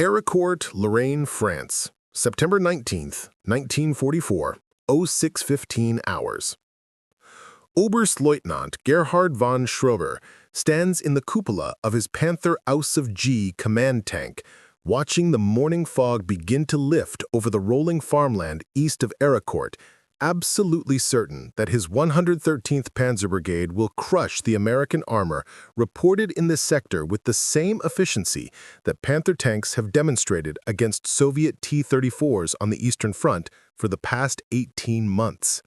Arracourt, Lorraine, France, September 19th, 1944, 06:15 hours. Oberstleutnant von Schroeder stands in the cupola of his Panther Aus of G command tank, watching the morning fog begin to lift over the rolling farmland east of Arracourt, absolutely certain that his 113th Panzer Brigade will crush the American armor reported in this sector with the same efficiency that Panther tanks have demonstrated against Soviet T-34s on the Eastern Front for the past 18 months.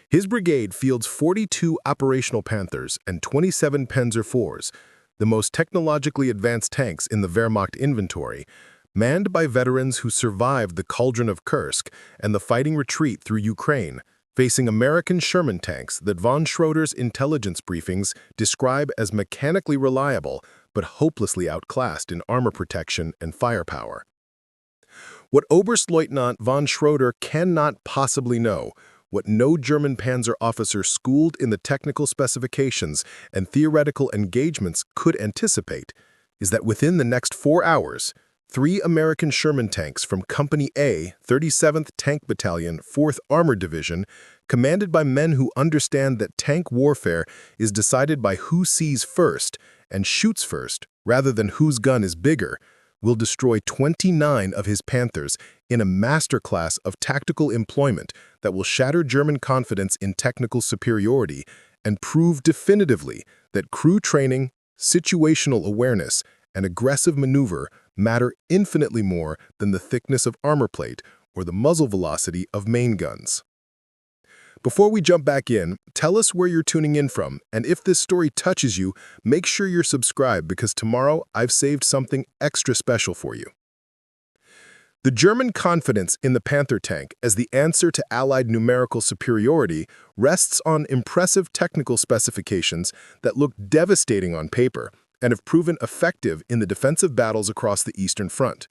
His brigade fields 42 operational Panthers and 27 Panzer IVs, the most technologically advanced tanks in the Wehrmacht inventory, manned by veterans who survived the Cauldron of Kursk and the fighting retreat through Ukraine, facing American Sherman tanks that von Schroeder's intelligence briefings describe as mechanically reliable but hopelessly outclassed in armor protection and firepower. What Oberstleutnant von Schroeder cannot possibly know, what no German Panzer officer schooled in the technical specifications and theoretical engagements could anticipate, is that within the next 4 hours, 3 American Sherman tanks from Company A, 37th Tank Battalion, 4th Armored Division, commanded by men who understand that tank warfare is decided by who sees first and shoots first rather than whose gun is bigger, will destroy 29 of his Panthers in a masterclass of tactical employment that will shatter German confidence in technical superiority and prove definitively that crew training, situational awareness, and aggressive maneuver matter infinitely more than the thickness of armor plate or the muzzle velocity of main guns. Before we jump back in, tell us where you're tuning in from, and if this story touches you, make sure you're subscribed because tomorrow I've saved something extra special for you. The German confidence in the Panther tank as the answer to Allied numerical superiority rests on impressive technical specifications that look devastating on paper and have proven effective in the defensive battles across the Eastern Front.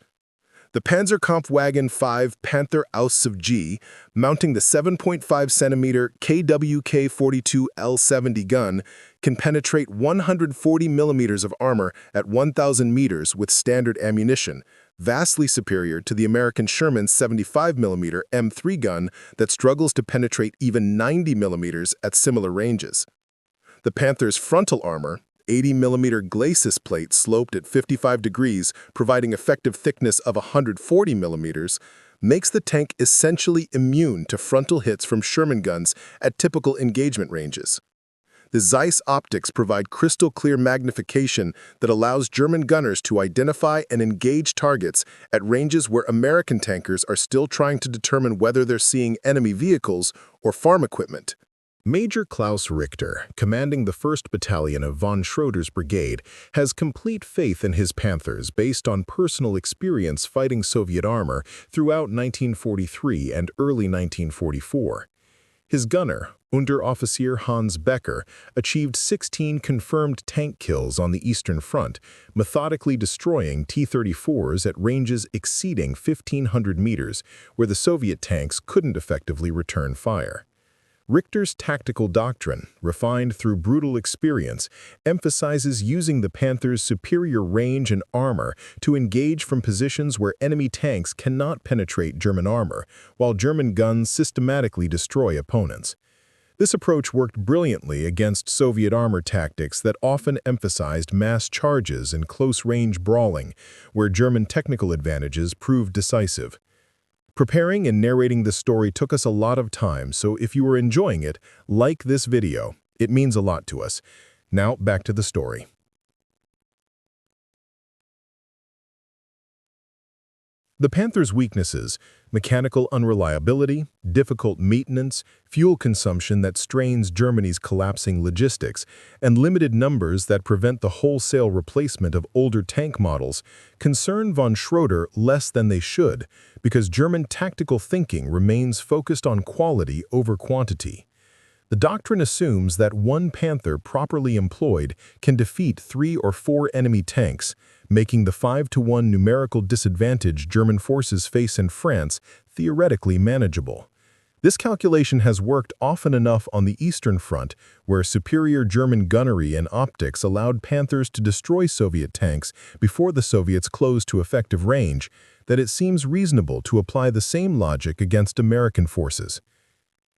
The Panzerkampfwagen 5 Panther Aus of G, mounting the 7.5-centimeter KWK-42 L70 gun, can penetrate 140 millimeters of armor at 1,000 meters with standard ammunition, vastly superior to the American Sherman's 75mm M3 gun that struggles to penetrate even 90 millimeters at similar ranges. The Panther's frontal armor, 80mm glacis plate sloped at 55 degrees, providing effective thickness of 140 millimeters, makes the tank essentially immune to frontal hits from Sherman guns at typical engagement ranges. The Zeiss optics provide crystal-clear magnification that allows German gunners to identify and engage targets at ranges where American tankers are still trying to determine whether they're seeing enemy vehicles or farm equipment. Major Klaus Richter, commanding the 1st Battalion of von Schroeder's brigade, has complete faith in his Panthers based on personal experience fighting Soviet armor throughout 1943 and early 1944. His gunner, Unteroffizier Hans Becker, achieved 16 confirmed tank kills on the Eastern Front, methodically destroying T-34s at ranges exceeding 1,500 meters, where the Soviet tanks couldn't effectively return fire. Richter's tactical doctrine, refined through brutal experience, emphasizes using the Panther's superior range and armor to engage from positions where enemy tanks cannot penetrate German armor, while German guns systematically destroy opponents. This approach worked brilliantly against Soviet armor tactics that often emphasized mass charges and close-range brawling, where German technical advantages proved decisive. Preparing and narrating this story took us a lot of time, so if you are enjoying it, like this video. It means a lot to us. Now, back to the story. The Panther's weaknesses: mechanical unreliability, difficult maintenance, fuel consumption that strains Germany's collapsing logistics, and limited numbers that prevent the wholesale replacement of older tank models, concern von Schroeder less than they should, because German tactical thinking remains focused on quality over quantity. The doctrine assumes that one Panther properly employed can defeat 3 or 4 enemy tanks, making the 5-to-1 numerical disadvantage German forces face in France theoretically manageable. This calculation has worked often enough on the Eastern Front, where superior German gunnery and optics allowed Panthers to destroy Soviet tanks before the Soviets closed to effective range, that it seems reasonable to apply the same logic against American forces.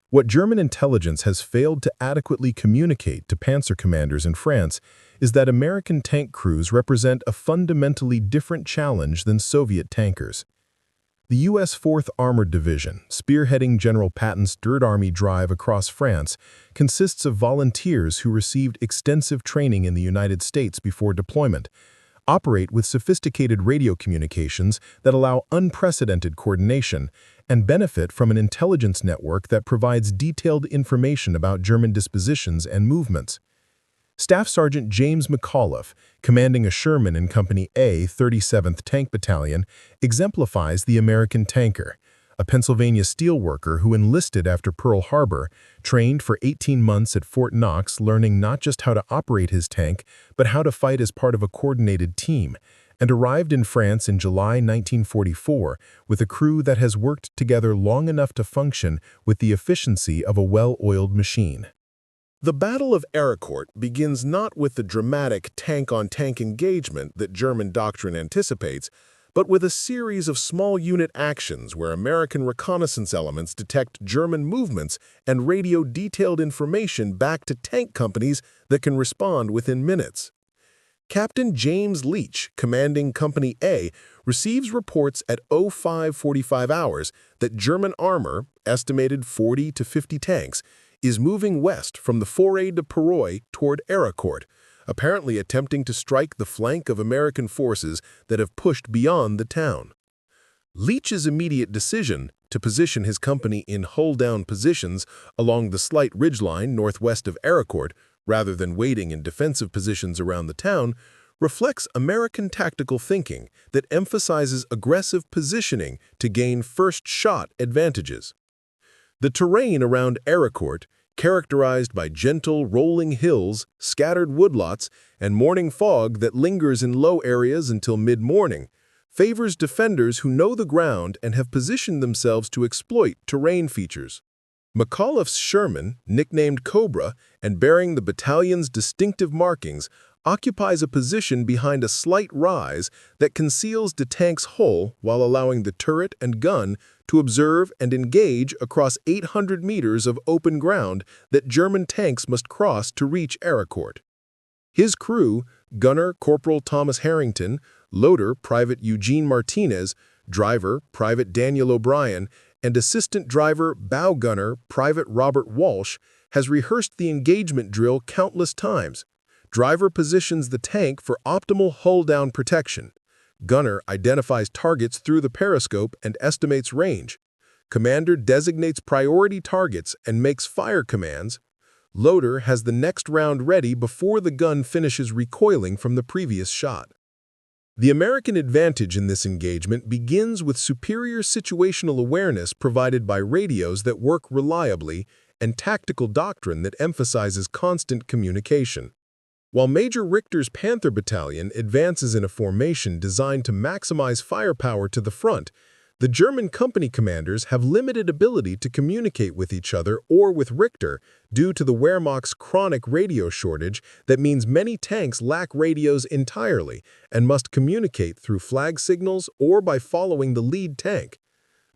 What German intelligence has failed to adequately communicate to Panzer commanders in France is that American tank crews represent a fundamentally different challenge than Soviet tankers. The U.S. 4th Armored Division, spearheading General Patton's Third Army drive across France, consists of volunteers who received extensive training in the United States before deployment, operate with sophisticated radio communications that allow unprecedented coordination, and benefit from an intelligence network that provides detailed information about German dispositions and movements. Staff Sergeant James McAuliffe, commanding a Sherman in Company A, 37th Tank Battalion, exemplifies the American tanker, a Pennsylvania steelworker who enlisted after Pearl Harbor, trained for 18 months at Fort Knox, learning not just how to operate his tank, but how to fight as part of a coordinated team, and arrived in France in July 1944 with a crew that has worked together long enough to function with the efficiency of a well-oiled machine. The Battle of Arracourt begins not with the dramatic tank-on-tank engagement that German doctrine anticipates, but with a series of small unit actions where American reconnaissance elements detect German movements and radio detailed information back to tank companies that can respond within minutes. Captain James Leach, commanding Company A, receives reports at 05:45 hours that German armor, estimated 40 to 50 tanks, is moving west from the Forêt de Perroy toward Arracourt, apparently attempting to strike the flank of American forces that have pushed beyond the town. Leach's immediate decision to position his company in hull-down positions along the slight ridgeline northwest of Arracourt, rather than waiting in defensive positions around the town, reflects American tactical thinking that emphasizes aggressive positioning to gain first-shot advantages. The terrain around Arracourt, characterized by gentle, rolling hills, scattered woodlots, and morning fog that lingers in low areas until mid-morning, favors defenders who know the ground and have positioned themselves to exploit terrain features. McAuliffe's Sherman, nicknamed Cobra and bearing the battalion's distinctive markings, occupies a position behind a slight rise that conceals the tank's hull while allowing the turret and gun to observe and engage across 800 meters of open ground that German tanks must cross to reach Arracourt. His crew, gunner Corporal Thomas Harrington, loader Private Eugene Martinez, driver Private Daniel O'Brien, and assistant driver bow gunner Private Robert Walsh, has rehearsed the engagement drill countless times. Driver positions the tank for optimal hull-down protection. Gunner identifies targets through the periscope and estimates range. Commander designates priority targets and makes fire commands. Loader has the next round ready before the gun finishes recoiling from the previous shot. The American advantage in this engagement begins with superior situational awareness provided by radios that work reliably and tactical doctrine that emphasizes constant communication. While Major Richter's Panther Battalion advances in a formation designed to maximize firepower to the front, the German company commanders have limited ability to communicate with each other or with Richter due to the Wehrmacht's chronic radio shortage that means many tanks lack radios entirely and must communicate through flag signals or by following the lead tank.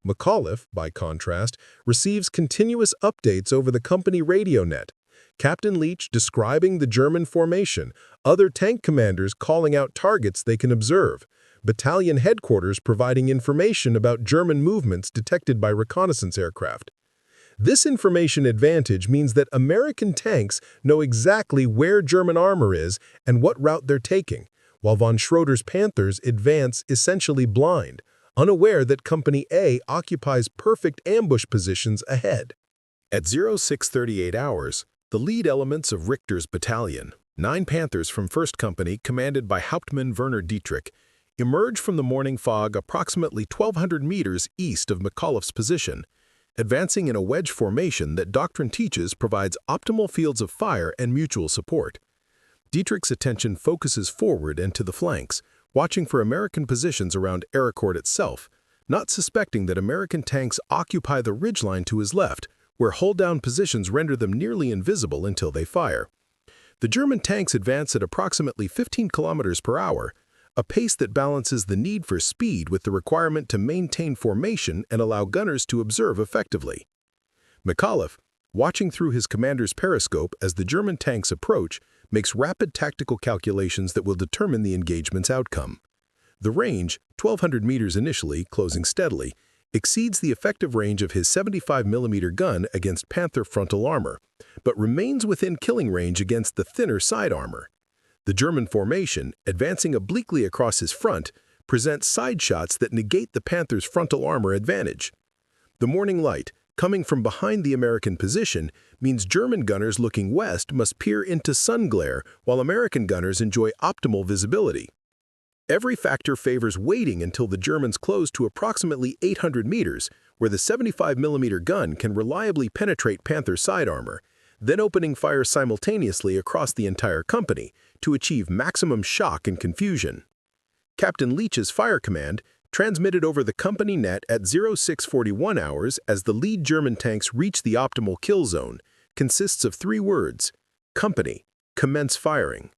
McAuliffe, by contrast, receives continuous updates over the company radio net. Captain Leach describing the German formation, other tank commanders calling out targets they can observe, battalion headquarters providing information about German movements detected by reconnaissance aircraft. This information advantage means that American tanks know exactly where German armor is and what route they're taking, while von Schroeder's Panthers advance essentially blind, unaware that Company A occupies perfect ambush positions ahead. At 0638 hours, the lead elements of Richter's battalion, 9 Panthers from 1st Company commanded by Hauptmann Werner Dietrich, emerge from the morning fog approximately 1,200 meters east of McAuliffe's position, advancing in a wedge formation that doctrine teaches provides optimal fields of fire and mutual support. Dietrich's attention focuses forward and to the flanks, watching for American positions around Arracourt itself, not suspecting that American tanks occupy the ridgeline to his left, where hold-down positions render them nearly invisible until they fire. The German tanks advance at approximately 15 kilometers per hour, a pace that balances the need for speed with the requirement to maintain formation and allow gunners to observe effectively. McAuliffe, watching through his commander's periscope as the German tanks approach, makes rapid tactical calculations that will determine the engagement's outcome. The range, 1,200 meters initially, closing steadily, exceeds the effective range of his 75mm gun against Panther frontal armor, but remains within killing range against the thinner side armor. The German formation, advancing obliquely across his front, presents side shots that negate the Panther's frontal armor advantage. The morning light, coming from behind the American position, means German gunners looking west must peer into sun glare while American gunners enjoy optimal visibility. Every factor favors waiting until the Germans close to approximately 800 meters, where the 75mm gun can reliably penetrate Panther side armor, then opening fire simultaneously across the entire company to achieve maximum shock and confusion. Captain Leach's fire command, transmitted over the company net at 0641 hours as the lead German tanks reach the optimal kill zone, consists of 3 words: Company, commence firing.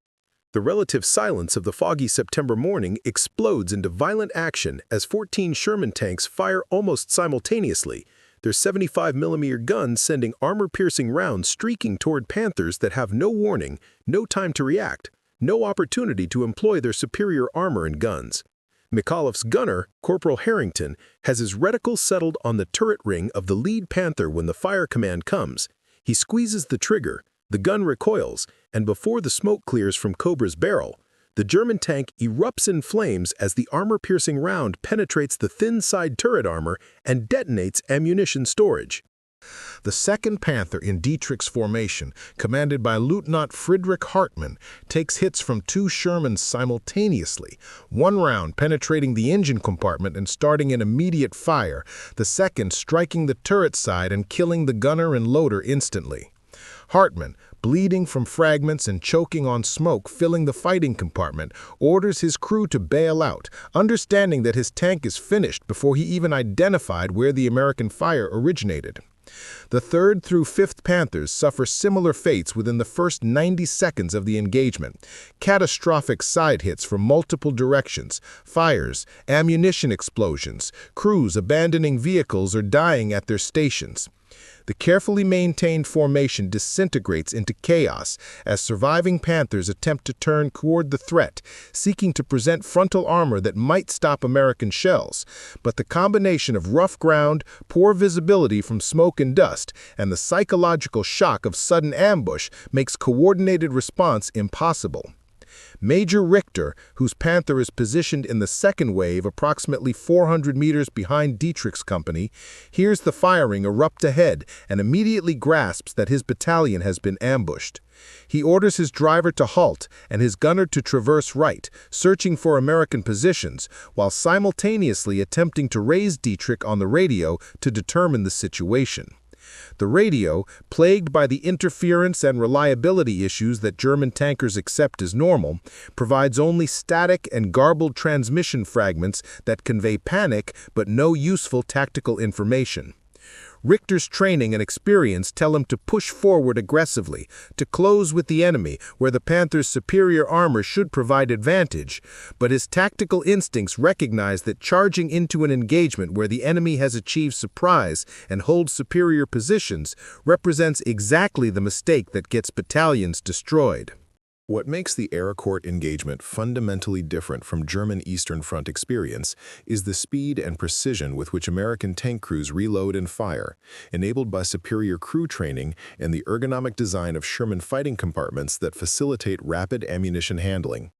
The relative silence of the foggy September morning explodes into violent action as 14 Sherman tanks fire almost simultaneously, their 75mm guns sending armor-piercing rounds streaking toward Panthers that have no warning, no time to react, no opportunity to employ their superior armor and guns. McAuliffe's gunner, Corporal Harrington, has his reticle settled on the turret ring of the lead Panther when the fire command comes. He squeezes the trigger, the gun recoils, and before the smoke clears from Cobra's barrel, the German tank erupts in flames as the armor-piercing round penetrates the thin side turret armor and detonates ammunition storage. The 2nd Panther in Dietrich's formation, commanded by Lieutenant Friedrich Hartmann, takes hits from 2 Shermans simultaneously, one round penetrating the engine compartment and starting an immediate fire, the second striking the turret side and killing the gunner and loader instantly. Hartmann, bleeding from fragments and choking on smoke filling the fighting compartment, orders his crew to bail out, understanding that his tank is finished before he even identified where the American fire originated. The 3rd through 5th Panthers suffer similar fates within the first 90 seconds of the engagement. Catastrophic side hits from multiple directions, fires, ammunition explosions, crews abandoning vehicles or dying at their stations. The carefully maintained formation disintegrates into chaos as surviving Panthers attempt to turn toward the threat, seeking to present frontal armor that might stop American shells. But the combination of rough ground, poor visibility from smoke and dust, and the psychological shock of sudden ambush makes coordinated response impossible. Major Richter, whose Panther is positioned in the 2nd wave approximately 400 meters behind Dietrich's company, hears the firing erupt ahead and immediately grasps that his battalion has been ambushed. He orders his driver to halt and his gunner to traverse right, searching for American positions, while simultaneously attempting to raise Dietrich on the radio to determine the situation. The radio, plagued by the interference and reliability issues that German tankers accept as normal, provides only static and garbled transmission fragments that convey panic but no useful tactical information. Richter's training and experience tell him to push forward aggressively, to close with the enemy where the Panther's superior armor should provide advantage, but his tactical instincts recognize that charging into an engagement where the enemy has achieved surprise and holds superior positions represents exactly the mistake that gets battalions destroyed. What makes the Arracourt engagement fundamentally different from German Eastern Front experience is the speed and precision with which American tank crews reload and fire, enabled by superior crew training and the ergonomic design of Sherman fighting compartments that facilitate rapid ammunition handling.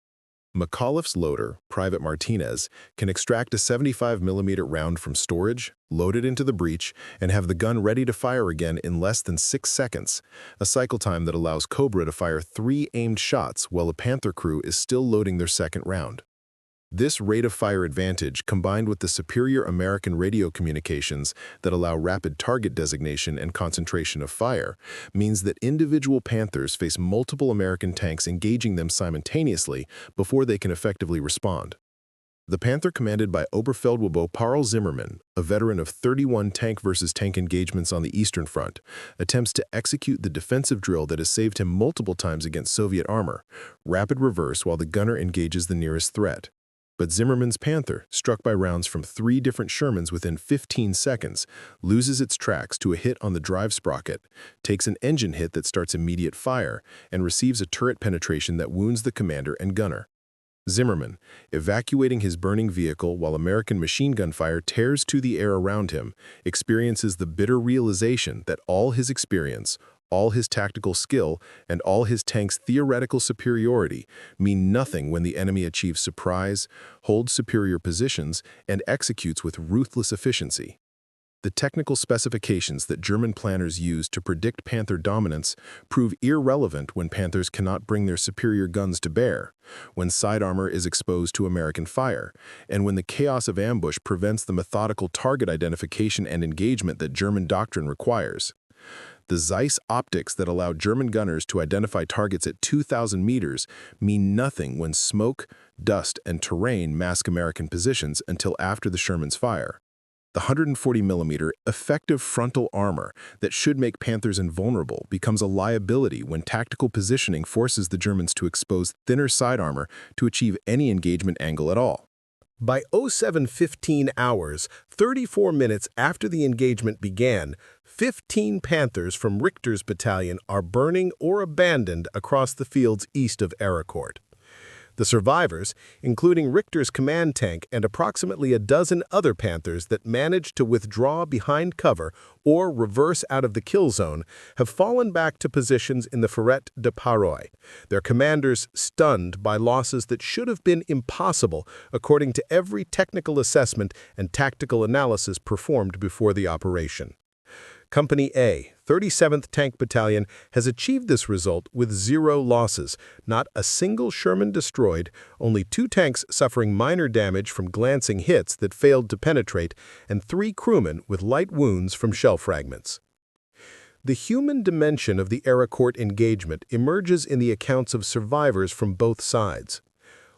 McAuliffe's loader, Private Martinez, can extract a 75mm round from storage, load it into the breech, and have the gun ready to fire again in less than 6 seconds, a cycle time that allows Cobra to fire 3 aimed shots while a Panther crew is still loading their 2nd round. This rate-of-fire advantage, combined with the superior American radio communications that allow rapid target designation and concentration of fire, means that individual Panthers face multiple American tanks engaging them simultaneously before they can effectively respond. The Panther, commanded by Oberstleutnant Paul Zimmermann, a veteran of 31 tank versus tank engagements on the Eastern Front, attempts to execute the defensive drill that has saved him multiple times against Soviet armor, rapid reverse while the gunner engages the nearest threat. But Zimmermann's Panther, struck by rounds from 3 different Shermans within 15 seconds, loses its tracks to a hit on the drive sprocket, takes an engine hit that starts immediate fire, and receives a turret penetration that wounds the commander and gunner. Zimmermann, evacuating his burning vehicle while American machine gun fire tears to the air around him, experiences the bitter realization that all his experience, all his tactical skill, and all his tank's theoretical superiority mean nothing when the enemy achieves surprise, holds superior positions, and executes with ruthless efficiency. The technical specifications that German planners use to predict Panther dominance prove irrelevant when Panthers cannot bring their superior guns to bear, when side armor is exposed to American fire, and when the chaos of ambush prevents the methodical target identification and engagement that German doctrine requires. The Zeiss optics that allow German gunners to identify targets at 2,000 meters mean nothing when smoke, dust, and terrain mask American positions until after the Sherman's fire. The 140mm effective frontal armor that should make Panthers invulnerable becomes a liability when tactical positioning forces the Germans to expose thinner side armor to achieve any engagement angle at all. By 07:15 hours, 34 minutes after the engagement began, 15 Panthers from Richter's battalion are burning or abandoned across the fields east of Arracourt. The survivors, including Richter's command tank and approximately a dozen other Panthers that managed to withdraw behind cover or reverse out of the kill zone, have fallen back to positions in the Forêt de Paroy, their commanders stunned by losses that should have been impossible according to every technical assessment and tactical analysis performed before the operation. Company A, 37th Tank Battalion, has achieved this result with 0 losses, not a single Sherman destroyed, only 2 tanks suffering minor damage from glancing hits that failed to penetrate, and 3 crewmen with light wounds from shell fragments. The human dimension of the Arracourt engagement emerges in the accounts of survivors from both sides.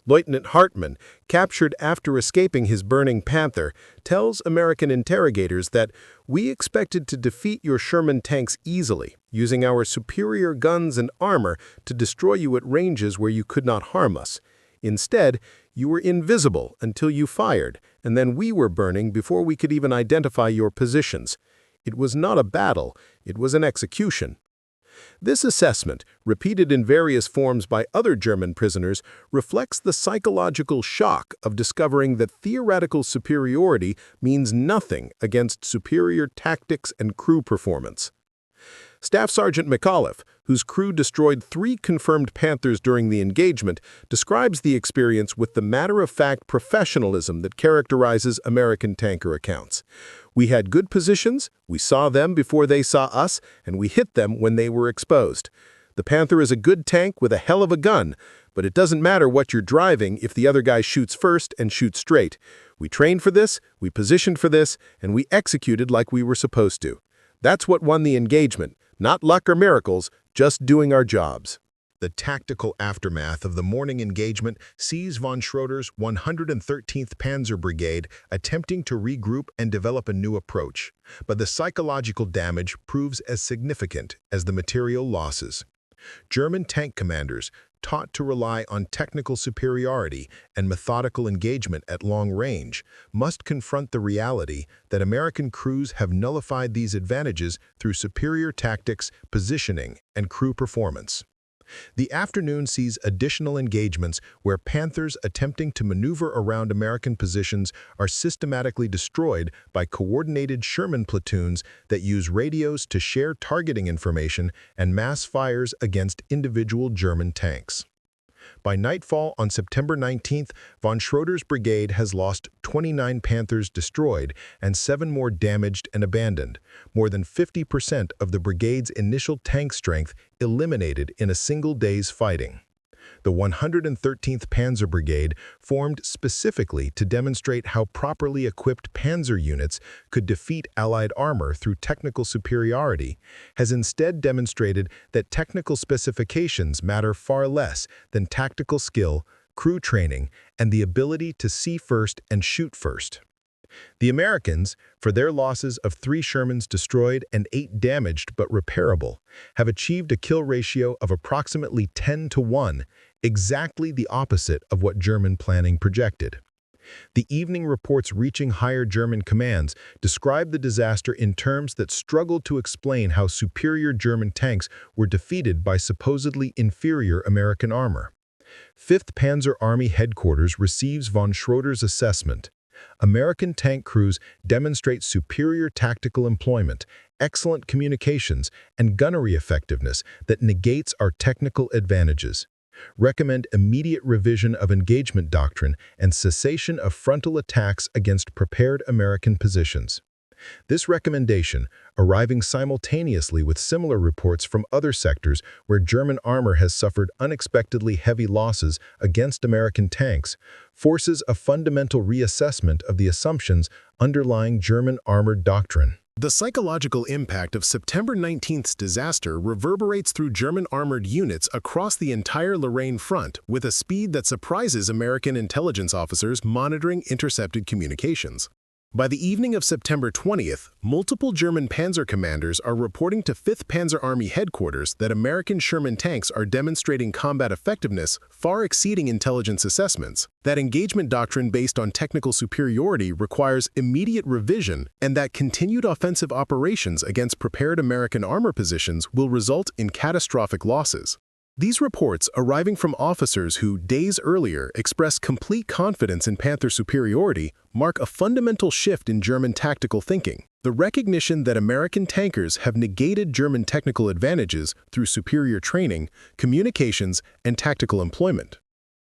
Lieutenant Hartmann, captured after escaping his burning Panther, tells American interrogators that we expected to defeat your Sherman tanks easily, using our superior guns and armor to destroy you at ranges where you could not harm us. Instead, you were invisible until you fired, and then we were burning before we could even identify your positions. It was not a battle, it was an execution. This assessment, repeated in various forms by other German prisoners, reflects the psychological shock of discovering that theoretical superiority means nothing against superior tactics and crew performance. Staff Sergeant McAuliffe, whose crew destroyed 3 confirmed Panthers during the engagement, describes the experience with the matter-of-fact professionalism that characterizes American tanker accounts. We had good positions, we saw them before they saw us, and we hit them when they were exposed. The Panther is a good tank with a hell of a gun, but it doesn't matter what you're driving if the other guy shoots first and shoots straight. We trained for this, we positioned for this, and we executed like we were supposed to. That's what won the engagement. Not luck or miracles, just doing our jobs. The tactical aftermath of the morning engagement sees von Schroeder's 113th Panzer Brigade attempting to regroup and develop a new approach, but the psychological damage proves as significant as the material losses. German tank commanders, taught to rely on technical superiority and methodical engagement at long range, must confront the reality that American crews have nullified these advantages through superior tactics, positioning, and crew performance. The afternoon sees additional engagements where Panthers attempting to maneuver around American positions are systematically destroyed by coordinated Sherman platoons that use radios to share targeting information and mass fires against individual German tanks. By nightfall on September 19th, von Schroeder's brigade has lost 29 Panthers destroyed and 7 more damaged and abandoned, more than 50% of the brigade's initial tank strength eliminated in a single day's fighting. The 113th Panzer Brigade, formed specifically to demonstrate how properly equipped Panzer units could defeat Allied armor through technical superiority, has instead demonstrated that technical specifications matter far less than tactical skill, crew training, and the ability to see first and shoot first. The Americans, for their losses of 3 Shermans destroyed and 8 damaged but repairable, have achieved a kill ratio of approximately 10-1, exactly the opposite of what German planning projected. The evening reports reaching higher German commands described the disaster in terms that struggled to explain how superior German tanks were defeated by supposedly inferior American armor. 5th Panzer Army Headquarters receives von Schroeder's assessment. American tank crews demonstrate superior tactical employment, excellent communications, and gunnery effectiveness that negates our technical advantages. Recommend immediate revision of engagement doctrine and cessation of frontal attacks against prepared American positions. This recommendation, arriving simultaneously with similar reports from other sectors where German armor has suffered unexpectedly heavy losses against American tanks, forces a fundamental reassessment of the assumptions underlying German armored doctrine. The psychological impact of September 19th's disaster reverberates through German armored units across the entire Lorraine front with a speed that surprises American intelligence officers monitoring intercepted communications. By the evening of September 20th, multiple German Panzer commanders are reporting to 5th Panzer Army headquarters that American Sherman tanks are demonstrating combat effectiveness far exceeding intelligence assessments, that engagement doctrine based on technical superiority requires immediate revision, and that continued offensive operations against prepared American armor positions will result in catastrophic losses. These reports, arriving from officers who, days earlier, expressed complete confidence in Panther superiority, mark a fundamental shift in German tactical thinking. The recognition that American tankers have negated German technical advantages through superior training, communications, and tactical employment.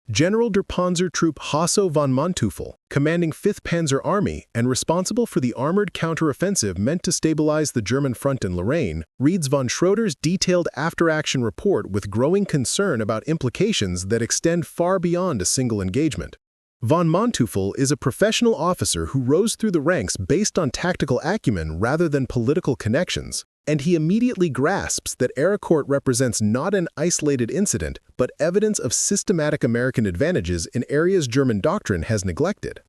General der Panzertruppe Hasso von Manteuffel, commanding 5th Panzer Army and responsible for the armored counteroffensive meant to stabilize the German front in Lorraine, reads von Schroeder's detailed after-action report with growing concern about implications that extend far beyond a single engagement. Von Manteuffel is a professional officer who rose through the ranks based on tactical acumen rather than political connections, and he immediately grasps that Arracourt represents not an isolated incident, but evidence of systematic American advantages in areas German doctrine has neglected.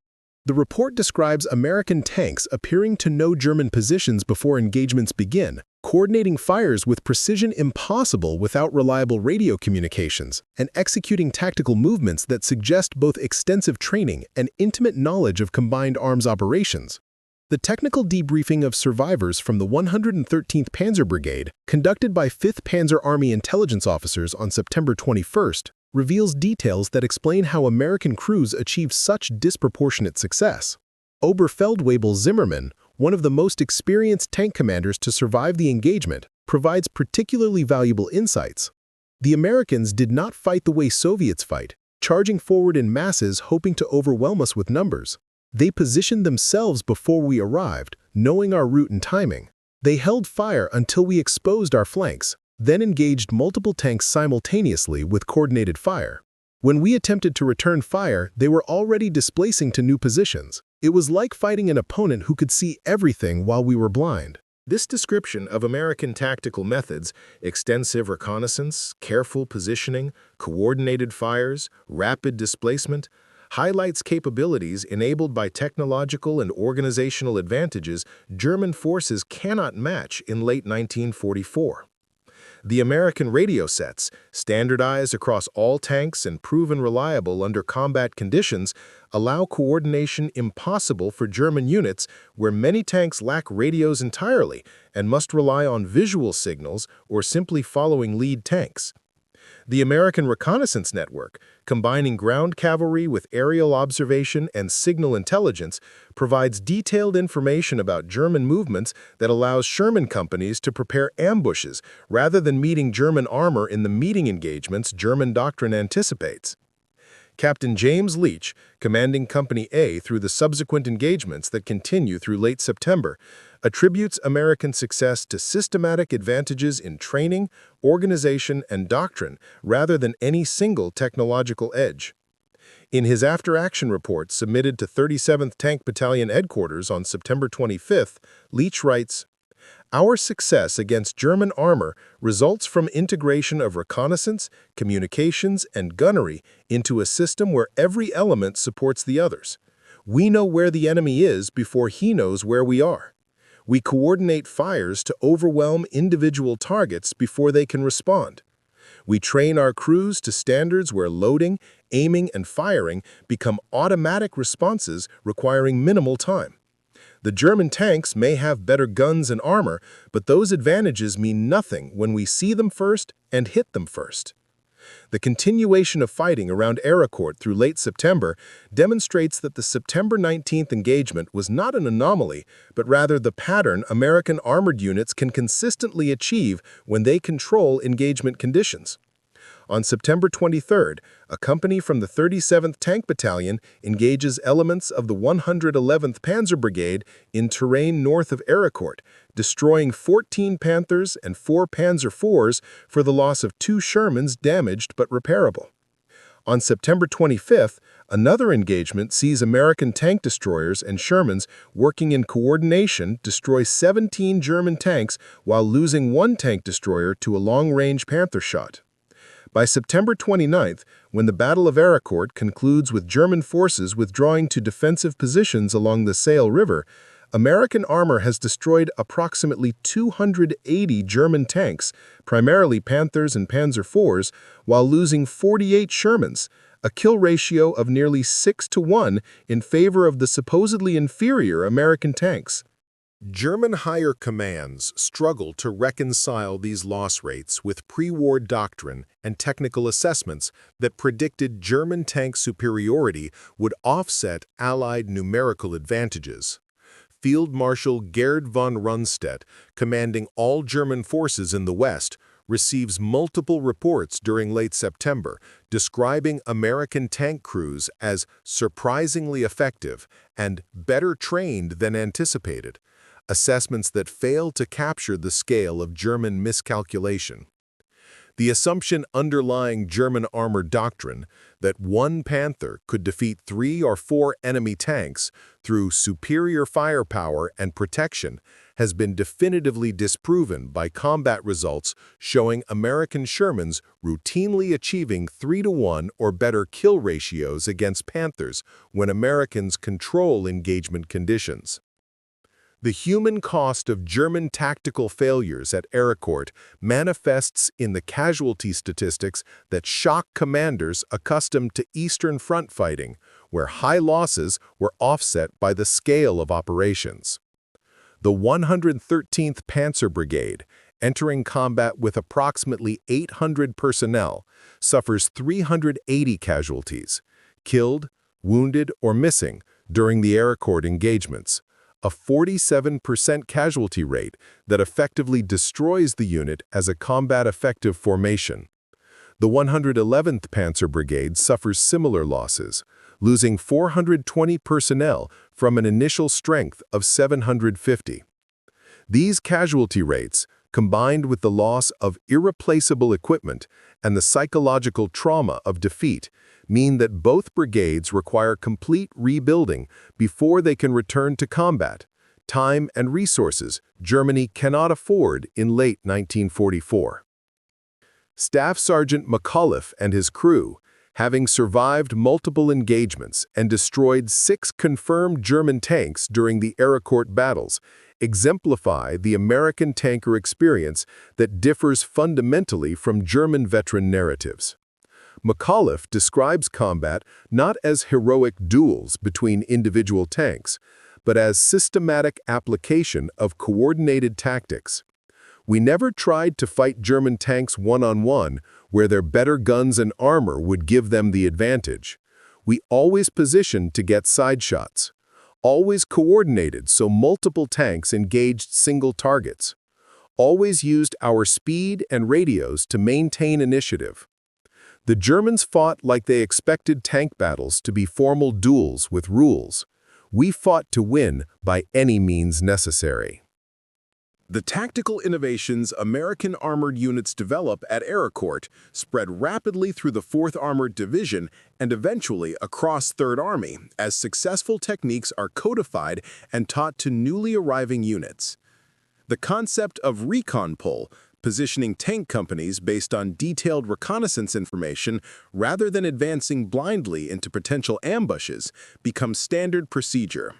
The report describes American tanks appearing to know German positions before engagements begin, coordinating fires with precision impossible without reliable radio communications, and executing tactical movements that suggest both extensive training and intimate knowledge of combined arms operations. The technical debriefing of survivors from the 113th Panzer Brigade, conducted by 5th Panzer Army intelligence officers on September 21st, reveals details that explain how American crews achieved such disproportionate success. Oberstleutnant Zimmermann, one of the most experienced tank commanders to survive the engagement, provides particularly valuable insights. The Americans did not fight the way Soviets fight, charging forward in masses hoping to overwhelm us with numbers. They positioned themselves before we arrived, knowing our route and timing. They held fire until we exposed our flanks, then engaged multiple tanks simultaneously with coordinated fire. When we attempted to return fire, they were already displacing to new positions. It was like fighting an opponent who could see everything while we were blind. This description of American tactical methods, extensive reconnaissance, careful positioning, coordinated fires, rapid displacement, highlights capabilities enabled by technological and organizational advantages German forces cannot match in late 1944. The American radio sets, standardized across all tanks and proven reliable under combat conditions, allow coordination impossible for German units where many tanks lack radios entirely and must rely on visual signals or simply following lead tanks. The American reconnaissance network, combining ground cavalry with aerial observation and signal intelligence, provides detailed information about German movements that allows Sherman companies to prepare ambushes rather than meeting German armor in the meeting engagements German doctrine anticipates. Captain James Leach, commanding Company A through the subsequent engagements that continue through late September, attributes American success to systematic advantages in training, organization, and doctrine rather than any single technological edge. In his after-action report submitted to 37th Tank Battalion Headquarters on September 25th, Leach writes, Our success against German armor results from integration of reconnaissance, communications, and gunnery into a system where every element supports the others. We know where the enemy is before he knows where we are. We coordinate fires to overwhelm individual targets before they can respond. We train our crews to standards where loading, aiming, and firing become automatic responses requiring minimal time. The German tanks may have better guns and armor, but those advantages mean nothing when we see them first and hit them first. The continuation of fighting around Arracourt through late September demonstrates that the September 19th engagement was not an anomaly, but rather the pattern American armored units can consistently achieve when they control engagement conditions. On September 23rd, a company from the 37th Tank Battalion engages elements of the 111th Panzer Brigade in terrain north of Arracourt, destroying 14 Panthers and 4 Panzer IVs for the loss of 2 Shermans damaged but repairable. On September 25th, another engagement sees American tank destroyers and Shermans working in coordination destroy 17 German tanks while losing 1 tank destroyer to a long-range Panther shot. By September 29th, when the Battle of Arracourt concludes with German forces withdrawing to defensive positions along the Saale River, American armor has destroyed approximately 280 German tanks, primarily Panthers and Panzer IVs, while losing 48 Shermans, a kill ratio of nearly 6-to-1 in favor of the supposedly inferior American tanks. German higher commands struggle to reconcile these loss rates with pre-war doctrine and technical assessments that predicted German tank superiority would offset Allied numerical advantages. Field Marshal Gerd von Rundstedt, commanding all German forces in the West, receives multiple reports during late September describing American tank crews as surprisingly effective and better trained than anticipated, assessments that fail to capture the scale of German miscalculation. The assumption underlying German armor doctrine that one Panther could defeat 3 or 4 enemy tanks through superior firepower and protection has been definitively disproven by combat results showing American Shermans routinely achieving 3-to-1 or better kill ratios against Panthers when Americans control engagement conditions. The human cost of German tactical failures at Arracourt manifests in the casualty statistics that shock commanders accustomed to Eastern Front fighting, where high losses were offset by the scale of operations. The 113th Panzer Brigade, entering combat with approximately 800 personnel, suffers 380 casualties, killed, wounded, or missing during the Arracourt engagements, a 47% casualty rate that effectively destroys the unit as a combat-effective formation. The 111th Panzer Brigade suffers similar losses, losing 420 personnel from an initial strength of 750. These casualty rates, combined with the loss of irreplaceable equipment and the psychological trauma of defeat, mean that both brigades require complete rebuilding before they can return to combat, time and resources Germany cannot afford in late 1944. Staff Sergeant McAuliffe and his crew, having survived multiple engagements and destroyed 6 confirmed German tanks during the Arracourt battles, exemplify the American tanker experience that differs fundamentally from German veteran narratives. McAuliffe describes combat not as heroic duels between individual tanks, but as systematic application of coordinated tactics. We never tried to fight German tanks one-on-one, where their better guns and armor would give them the advantage. We always positioned to get side shots, always coordinated so multiple tanks engaged single targets, always used our speed and radios to maintain initiative. The Germans fought like they expected tank battles to be formal duels with rules. We fought to win by any means necessary. The tactical innovations American armored units develop at Arracourt spread rapidly through the 4th Armored Division and eventually across 3rd Army as successful techniques are codified and taught to newly arriving units. The concept of recon pull, positioning tank companies based on detailed reconnaissance information rather than advancing blindly into potential ambushes, becomes standard procedure.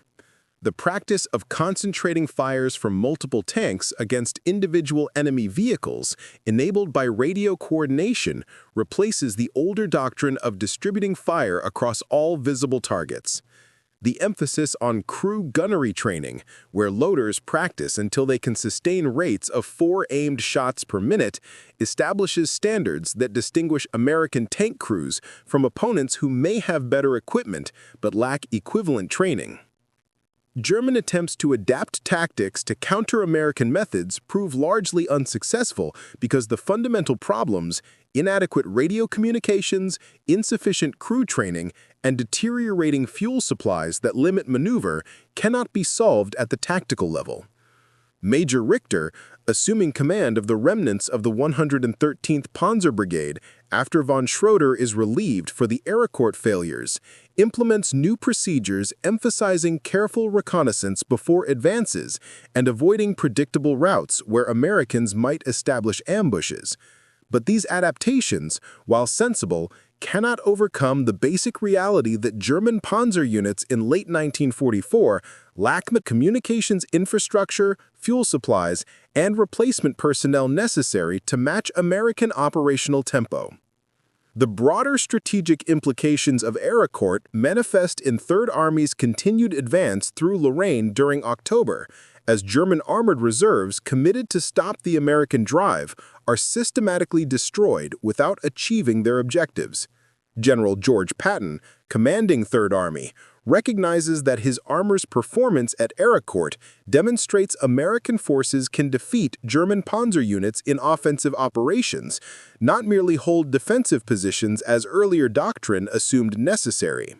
The practice of concentrating fires from multiple tanks against individual enemy vehicles, enabled by radio coordination, replaces the older doctrine of distributing fire across all visible targets. The emphasis on crew gunnery training, where loaders practice until they can sustain rates of 4 aimed shots per minute, establishes standards that distinguish American tank crews from opponents who may have better equipment but lack equivalent training. German attempts to adapt tactics to counter American methods prove largely unsuccessful because the fundamental problems, inadequate radio communications, insufficient crew training, and deteriorating fuel supplies that limit maneuver, cannot be solved at the tactical level. Major Richter, assuming command of the remnants of the 113th Panzer Brigade after von Schroeder is relieved for the Arracourt failures, implements new procedures emphasizing careful reconnaissance before advances and avoiding predictable routes where Americans might establish ambushes. But these adaptations, while sensible, cannot overcome the basic reality that German Panzer units in late 1944 lack the communications infrastructure, fuel supplies, and replacement personnel necessary to match American operational tempo. The broader strategic implications of Arracourt manifest in Third Army's continued advance through Lorraine during October, as German armored reserves committed to stop the American drive are systematically destroyed without achieving their objectives. General George Patton, commanding Third Army, recognizes that his armor's performance at Arracourt demonstrates American forces can defeat German Panzer units in offensive operations, not merely hold defensive positions as earlier doctrine assumed necessary.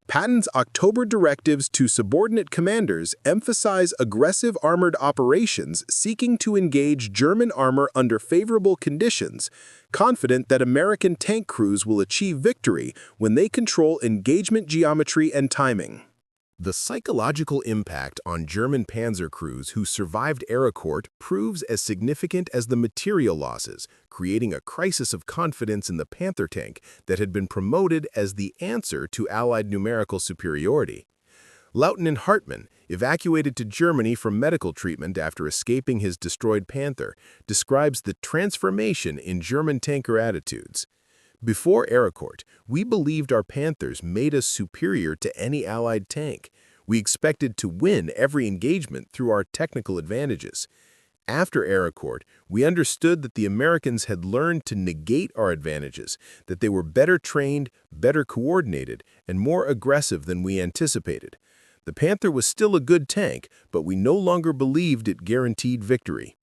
Patton's October directives to subordinate commanders emphasize aggressive armored operations seeking to engage German armor under favorable conditions, confident that American tank crews will achieve victory when they control engagement geometry and timing. The psychological impact on German panzer crews who survived Arracourt proves as significant as the material losses, creating a crisis of confidence in the Panther tank that had been promoted as the answer to Allied numerical superiority. Lieutenant Hartmann, evacuated to Germany for medical treatment after escaping his destroyed Panther, describes the transformation in German tanker attitudes. Before Arracourt, we believed our Panthers made us superior to any Allied tank. We expected to win every engagement through our technical advantages. After Arracourt, we understood that the Americans had learned to negate our advantages, that they were better trained, better coordinated, and more aggressive than we anticipated. The Panther was still a good tank, but we no longer believed it guaranteed victory.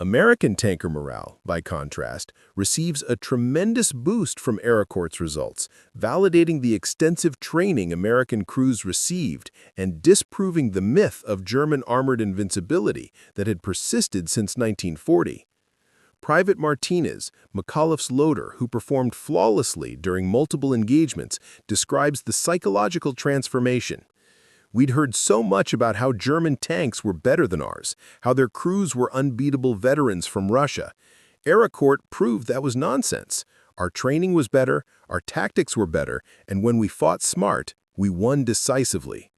American tanker morale, by contrast, receives a tremendous boost from Arracourt's results, validating the extensive training American crews received and disproving the myth of German armored invincibility that had persisted since 1940. Private Martinez, McAuliffe's loader who performed flawlessly during multiple engagements, describes the psychological transformation. We'd heard so much about how German tanks were better than ours, how their crews were unbeatable veterans from Russia. Arracourt proved that was nonsense. Our training was better, our tactics were better, and when we fought smart, we won decisively.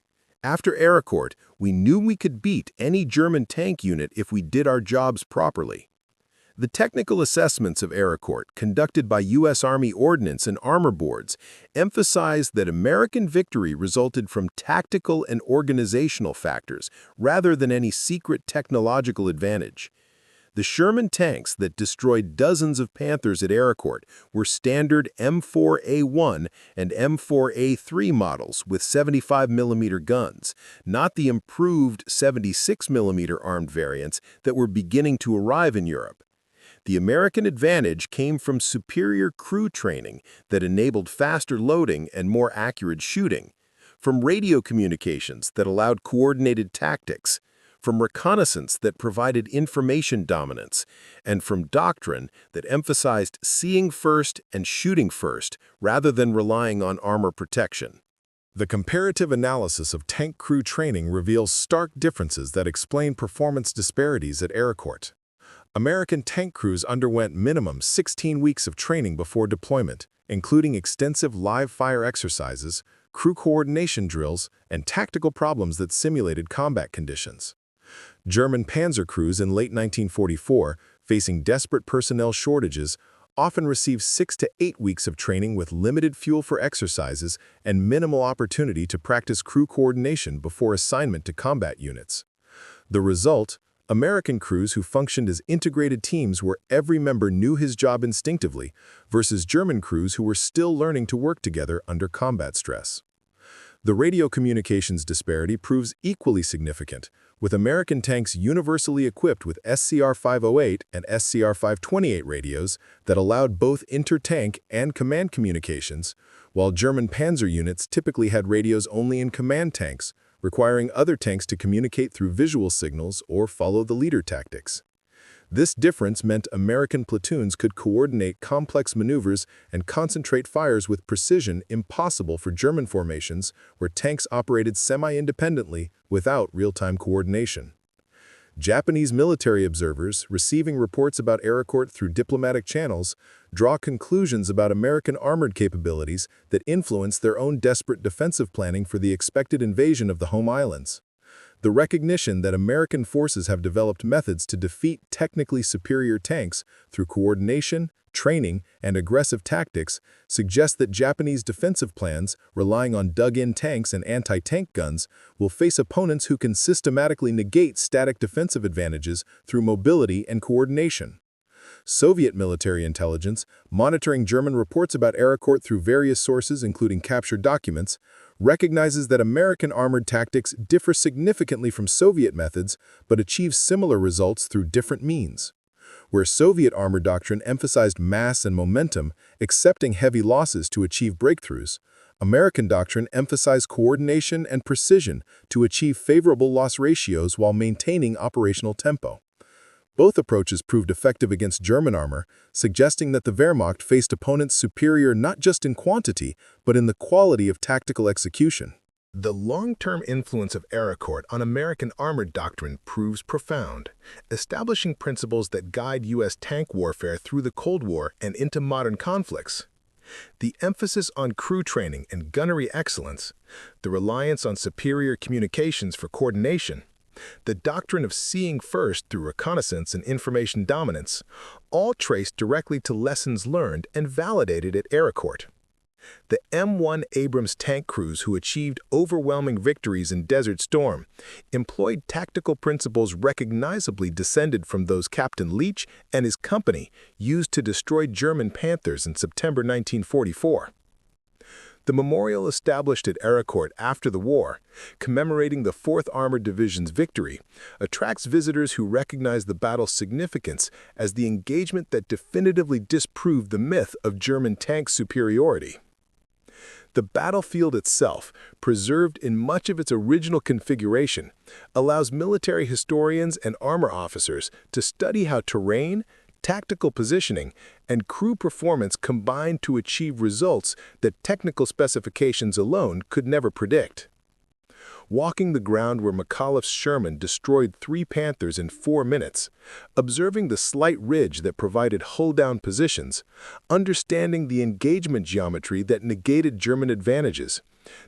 After Arracourt, we knew we could beat any German tank unit if we did our jobs properly. The technical assessments of Arracourt, conducted by U.S. Army Ordnance and Armor Boards, emphasized that American victory resulted from tactical and organizational factors rather than any secret technological advantage. The Sherman tanks that destroyed dozens of Panthers at Arracourt were standard M4A1 and M4A3 models with 75mm guns, not the improved 76mm armed variants that were beginning to arrive in Europe. The American advantage came from superior crew training that enabled faster loading and more accurate shooting, from radio communications that allowed coordinated tactics, from reconnaissance that provided information dominance, and from doctrine that emphasized seeing first and shooting first rather than relying on armor protection. The comparative analysis of tank crew training reveals stark differences that explain performance disparities at Arracourt. American tank crews underwent minimum 16 weeks of training before deployment, including extensive live-fire exercises, crew coordination drills, and tactical problems that simulated combat conditions. German Panzer crews in late 1944, facing desperate personnel shortages, often received 6 to 8 weeks of training with limited fuel for exercises and minimal opportunity to practice crew coordination before assignment to combat units. The result? American crews who functioned as integrated teams where every member knew his job instinctively, versus German crews who were still learning to work together under combat stress. The radio communications disparity proves equally significant, with American tanks universally equipped with SCR-508 and SCR-528 radios that allowed both inter-tank and command communications, while German Panzer units typically had radios only in command tanks, requiring other tanks to communicate through visual signals or follow the leader tactics. This difference meant American platoons could coordinate complex maneuvers and concentrate fires with precision impossible for German formations where tanks operated semi-independently without real-time coordination. Japanese military observers, receiving reports about Arracourt through diplomatic channels, draw conclusions about American armored capabilities that influence their own desperate defensive planning for the expected invasion of the home islands. The recognition that American forces have developed methods to defeat technically superior tanks through coordination, training, and aggressive tactics suggests that Japanese defensive plans, relying on dug-in tanks and anti-tank guns, will face opponents who can systematically negate static defensive advantages through mobility and coordination. Soviet military intelligence, monitoring German reports about Arracourt through various sources including captured documents, recognizes that American armored tactics differ significantly from Soviet methods but achieve similar results through different means. Where Soviet armor doctrine emphasized mass and momentum, accepting heavy losses to achieve breakthroughs, American doctrine emphasized coordination and precision to achieve favorable loss ratios while maintaining operational tempo. Both approaches proved effective against German armor, suggesting that the Wehrmacht faced opponents superior not just in quantity, but in the quality of tactical execution. The long-term influence of Arracourt on American armored doctrine proves profound, establishing principles that guide U.S. tank warfare through the Cold War and into modern conflicts. The emphasis on crew training and gunnery excellence, the reliance on superior communications for coordination, the doctrine of seeing first through reconnaissance and information dominance, all traced directly to lessons learned and validated at Arracourt. The M1 Abrams tank crews who achieved overwhelming victories in Desert Storm employed tactical principles recognizably descended from those Captain Leach and his company used to destroy German Panthers in September 1944. The memorial established at Arracourt after the war, commemorating the 4th Armored Division's victory, attracts visitors who recognize the battle's significance as the engagement that definitively disproved the myth of German tank superiority. The battlefield itself, preserved in much of its original configuration, allows military historians and armor officers to study how terrain, tactical positioning, and crew performance combine to achieve results that technical specifications alone could never predict. Walking the ground where McAuliffe's Sherman destroyed 3 Panthers in 4 minutes, observing the slight ridge that provided hull-down positions, understanding the engagement geometry that negated German advantages,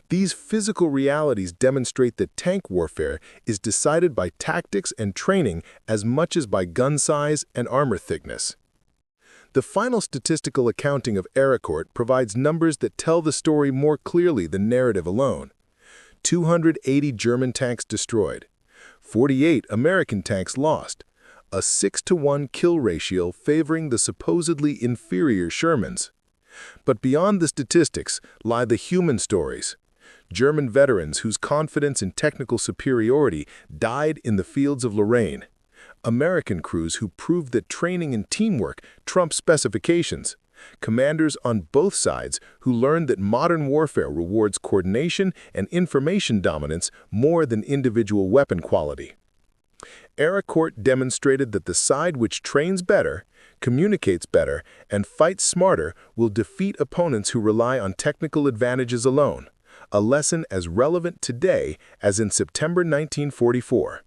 these physical realities demonstrate that tank warfare is decided by tactics and training as much as by gun size and armor thickness. The final statistical accounting of Arracourt provides numbers that tell the story more clearly than narrative alone. 280 German tanks destroyed, 48 American tanks lost, a 6-to-1 kill ratio favoring the supposedly inferior Shermans. But beyond the statistics lie the human stories. German veterans whose confidence in technical superiority died in the fields of Lorraine. American crews who proved that training and teamwork trump specifications. Commanders on both sides who learned that modern warfare rewards coordination and information dominance more than individual weapon quality. Arracourt demonstrated that the side which trains better, communicates better, and fights smarter will defeat opponents who rely on technical advantages alone, a lesson as relevant today as in September 1944.